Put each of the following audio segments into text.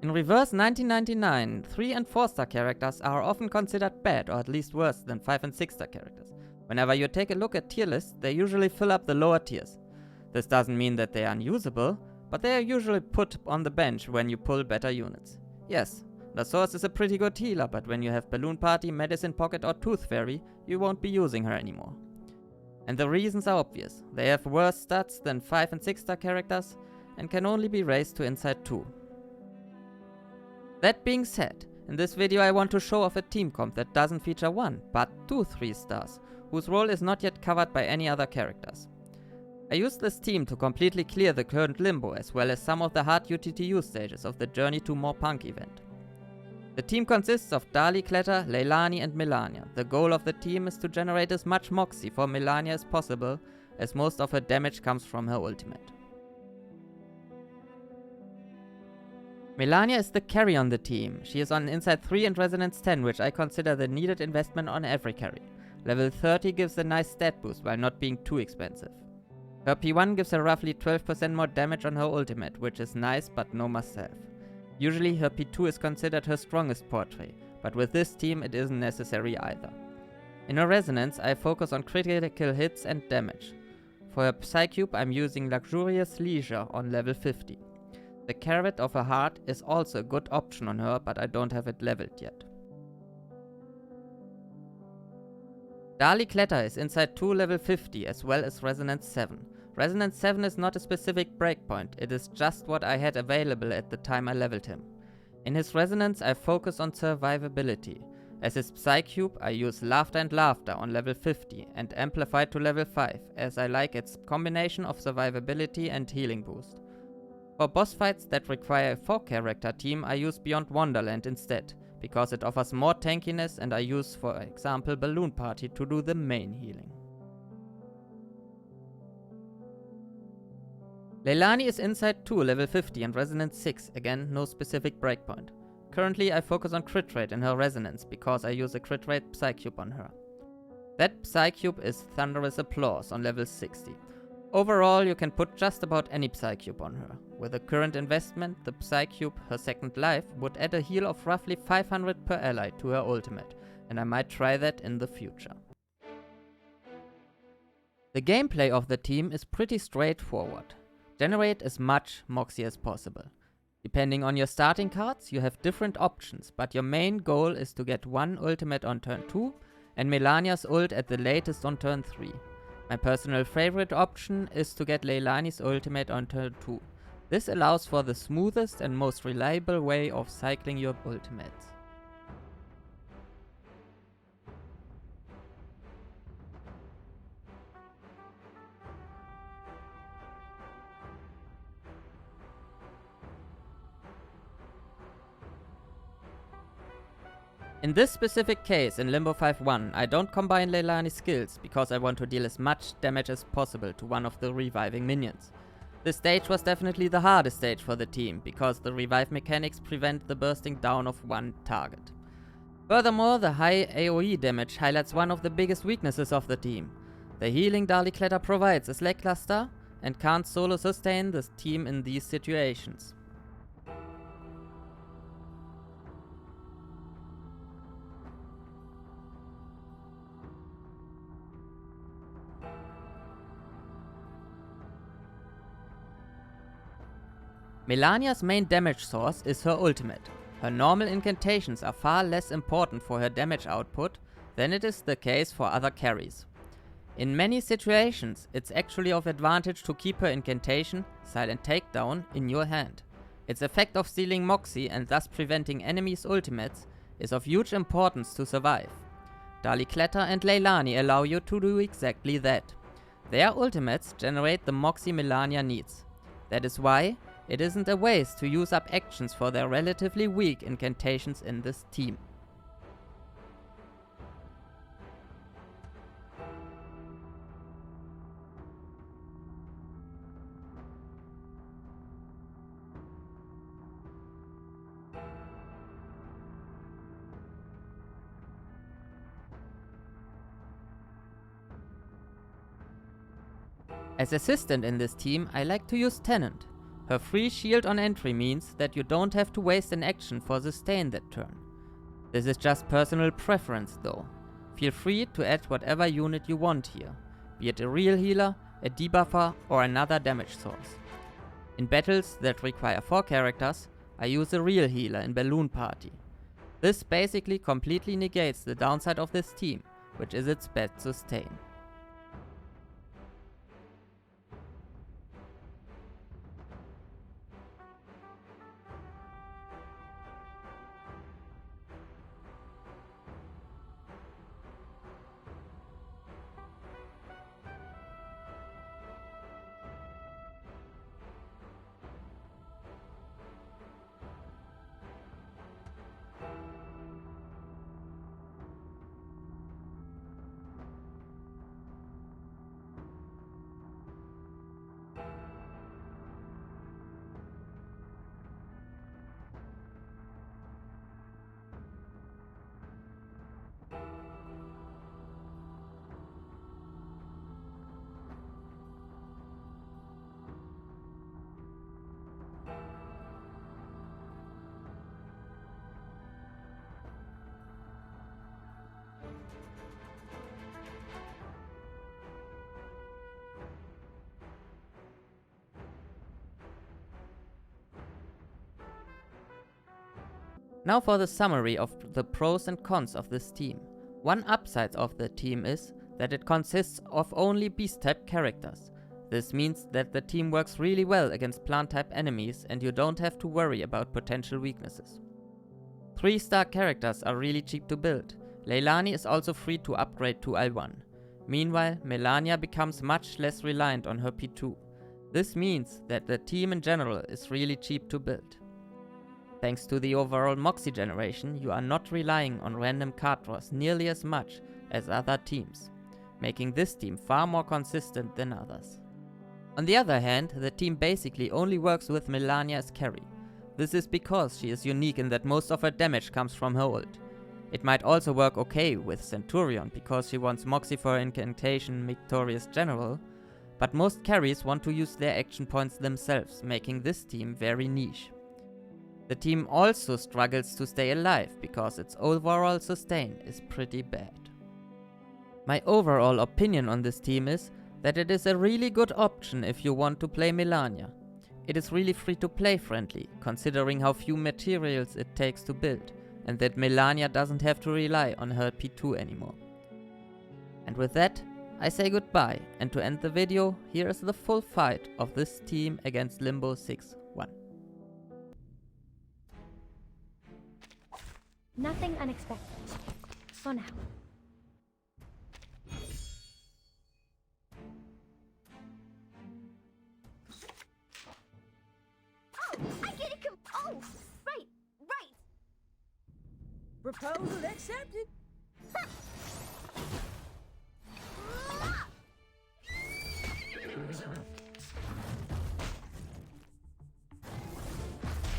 In reverse 1999, 3 and 4 star characters are often considered bad or at least worse than 5 and 6 star characters. Whenever you take a look at tier lists, they usually fill up the lower tiers. This doesn't mean that they are unusable, but they are usually put on the bench when you pull better units. Yes, the Source is a pretty good healer, but when you have Balloon Party, Medicine Pocket or Tooth Fairy, you won't be using her anymore. And the reasons are obvious. They have worse stats than 5 and 6 star characters and can only be raised to Inside 2. That being said, in this video I want to show off a team comp that doesn't feature 1, but 2 3 stars, whose role is not yet covered by any other characters. I used this team to completely clear the current Limbo as well as some of the hard UTTU stages of the Journey to More Punk event. The team consists of Darley Clatter, Leilani and Melania. The goal of the team is to generate as much Moxie for Melania as possible, as most of her damage comes from her ultimate. Melania is the carry on the team. She is on Inside 3 and Resonance 10, which I consider the needed investment on every carry. Level 30 gives a nice stat boost while not being too expensive. Her P1 gives her roughly 12% more damage on her ultimate, which is nice but no must have. Usually her P2 is considered her strongest portrait, but with this team it isn't necessary either. In her Resonance I focus on critical hits and damage. For her Psycube I'm using Luxurious Leisure on level 50. The Carrot of her Heart is also a good option on her, but I don't have it leveled yet. Darley Clatter is Inside 2 level 50 as well as Resonance 7. Resonance 7 is not a specific breakpoint, it is just what I had available at the time I leveled him. In his Resonance I focus on survivability. As his Psycube I use Laughter and Laughter on level 50 and Amplified to level 5, as I like its combination of survivability and healing boost. For boss fights that require a 4 character team I use Beyond Wonderland instead, because it offers more tankiness and I use for example Balloon Party to do the main healing. Leilani is Inside 2 level 50 and Resonance 6, again no specific breakpoint. Currently I focus on crit rate in her Resonance because I use a crit rate Psycube on her. That Psycube is Thunderous Applause on level 60. Overall you can put just about any Psycube on her. With the current investment, the Psycube, her second life, would add a heal of roughly 500 per ally to her ultimate, and I might try that in the future. The gameplay of the team is pretty straightforward. Generate as much Moxie as possible. Depending on your starting cards, you have different options, but your main goal is to get one ultimate on turn 2 and Melania's ult at the latest on turn 3. My personal favorite option is to get Leilani's ultimate on turn 2. This allows for the smoothest and most reliable way of cycling your ultimates. In this specific case, in Limbo 5-1, I don't combine Leilani's skills because I want to deal as much damage as possible to one of the reviving minions. This stage was definitely the hardest stage for the team, because the revive mechanics prevent the bursting down of one target. Furthermore, the high AoE damage highlights one of the biggest weaknesses of the team. The healing Darley Clatter provides is lackluster and can't solo sustain the team in these situations. Melania's main damage source is her ultimate. Her normal incantations are far less important for her damage output than it is the case for other carries. In many situations, it's actually of advantage to keep her incantation, Silent Takedown, in your hand. Its effect of stealing Moxie and thus preventing enemies' ultimates is of huge importance to survive. Darley Clatter and Leilani allow you to do exactly that. Their ultimates generate the Moxie Melania needs. That is why it isn't a waste to use up actions for their relatively weak incantations in this team. As assistant in this team, I like to use Tenant. Her free shield on entry means that you don't have to waste an action for sustain that turn. This is just personal preference though. Feel free to add whatever unit you want here, be it a real healer, a debuffer or another damage source. In battles that require 4 characters, I use a real healer in Balloon Party. This basically completely negates the downside of this team, which is its bad sustain. Now for the summary of the pros and cons of this team. One upside of the team is that it consists of only beast type characters. This means that the team works really well against plant type enemies and you don't have to worry about potential weaknesses. 3-star characters are really cheap to build. Leilani is also free to upgrade to L1. Meanwhile, Melania becomes much less reliant on her P2. This means that the team in general is really cheap to build. Thanks to the overall Moxie generation, you are not relying on random card draws nearly as much as other teams, making this team far more consistent than others. On the other hand, the team basically only works with Melania as carry. This is because she is unique in that most of her damage comes from her ult. It might also work okay with Centurion because she wants Moxie for her incantation Victorious General, but most carries want to use their action points themselves, making this team very niche. The team also struggles to stay alive because its overall sustain is pretty bad. My overall opinion on this team is that it is a really good option if you want to play Melania. It is really free to play friendly, considering how few materials it takes to build, and that Melania doesn't have to rely on her P2 anymore. And with that, I say goodbye, and to end the video, here is the full fight of this team against Limbo 6-1. Nothing unexpected. For now. Oh, I get it. Oh, right. Proposal accepted.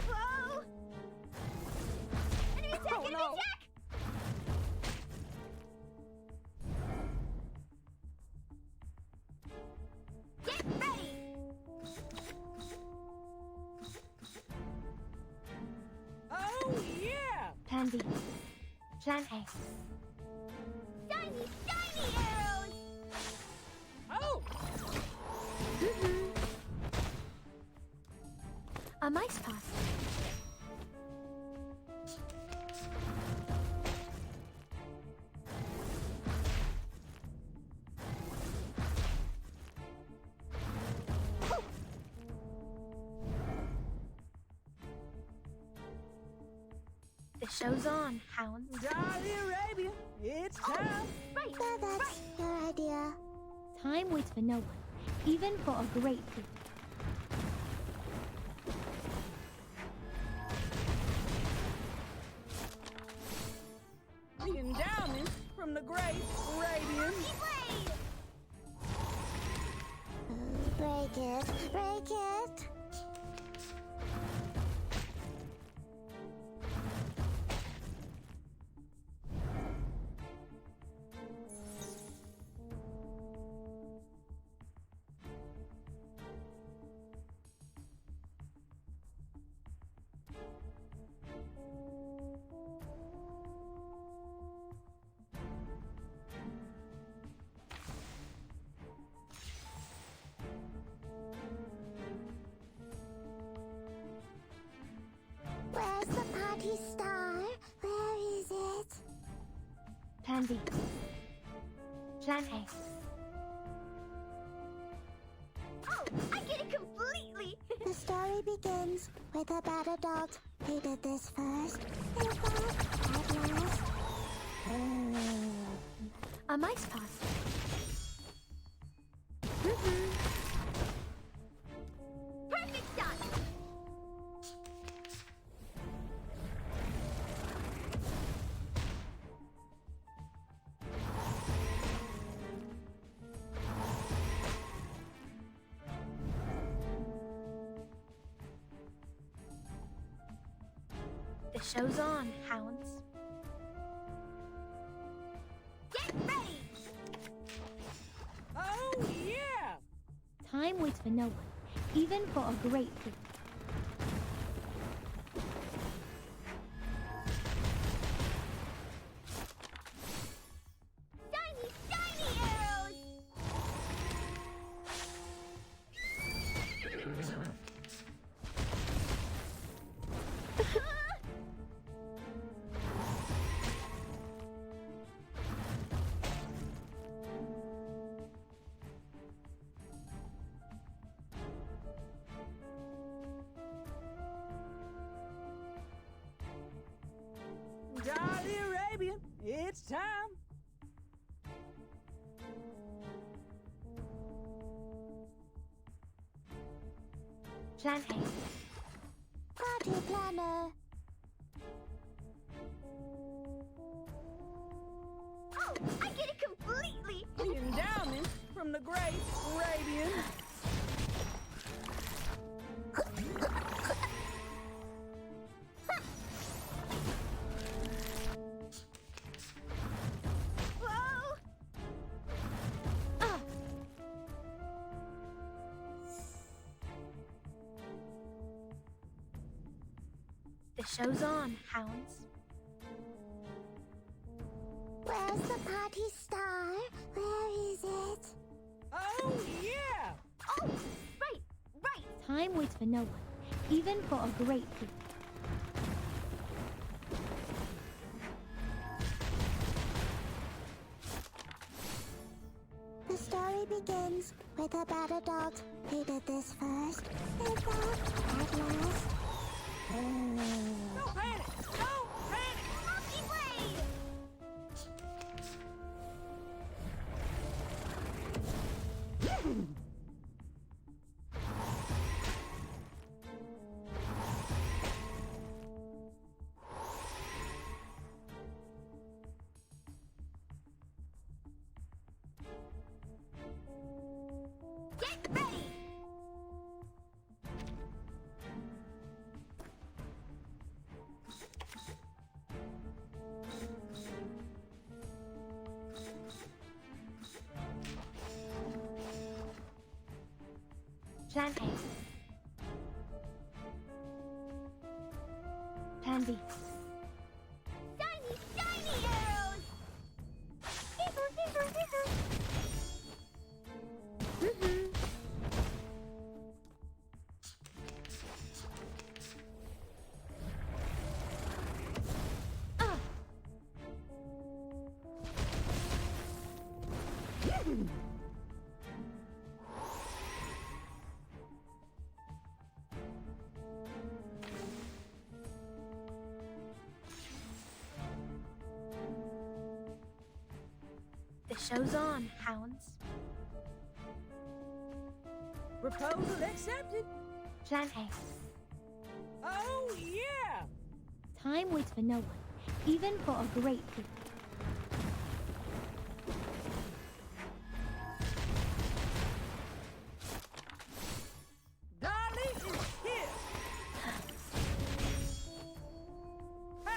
Whoa! Enemy attack! Enemy attack! Get ready! Oh yeah! Plan B. Plan A. Shiny arrows! Oh! A mice pass. The show's on, hounds. Darley Arabia, it's time. Right! That's your idea. Time waits for no one, even for a great food. The endowment from the great Arabian. Blade! Break it, break it. Plan B. Plan A. Oh, I get it completely. The story begins with a bad adult who did this first. And that, at last. A mice pass. Perfect shot. The show's on, hounds. Get ready. Oh, yeah! Time waits for no one, even for a great thief. Shiny, shiny arrows. Darley Arabian, it's time. Plan A. Party planner. Oh, I get it completely. The endowment from the great Arabian. Whoa. Ah! The show's on, hounds. Where's the party star? Where is it? Oh, yeah! Oh, right. Time waits for no one, even for a great thief. The story begins with a bad adult who did this first. And that, at last. No panic! No panic! Monkey blade. Get ready. Plan A. Plan B. Shiny, shiny arrows. Ah! The show's on, hounds. Proposal accepted. Plan A. Oh, yeah! Time waits for no one, even for a great thief. Darley is here! Ha!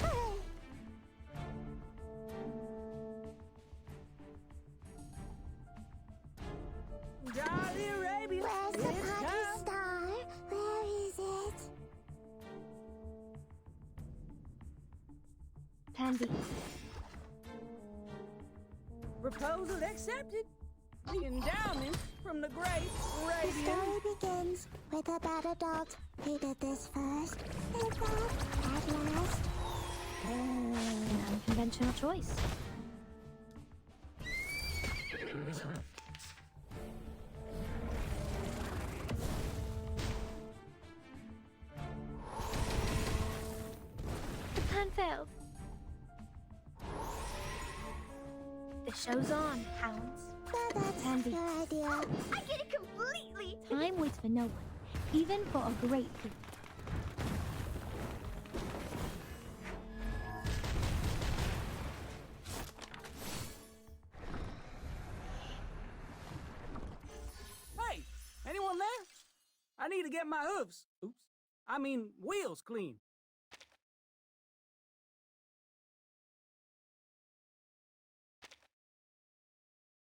Hooray! Darley Arabian, Where's the it's party time. star? Where is it? Plan B. Proposal accepted. The endowment from the great The Radiant. story begins with a bad adult who did this first. And that, at last, An unconventional choice. The plan failed. The show's on, hounds. so that's Andy. your idea. I get it completely. Time waits for no one, even for a great leader. Hey, anyone there? I need to get my hoofs. Oops. I mean, wheels clean.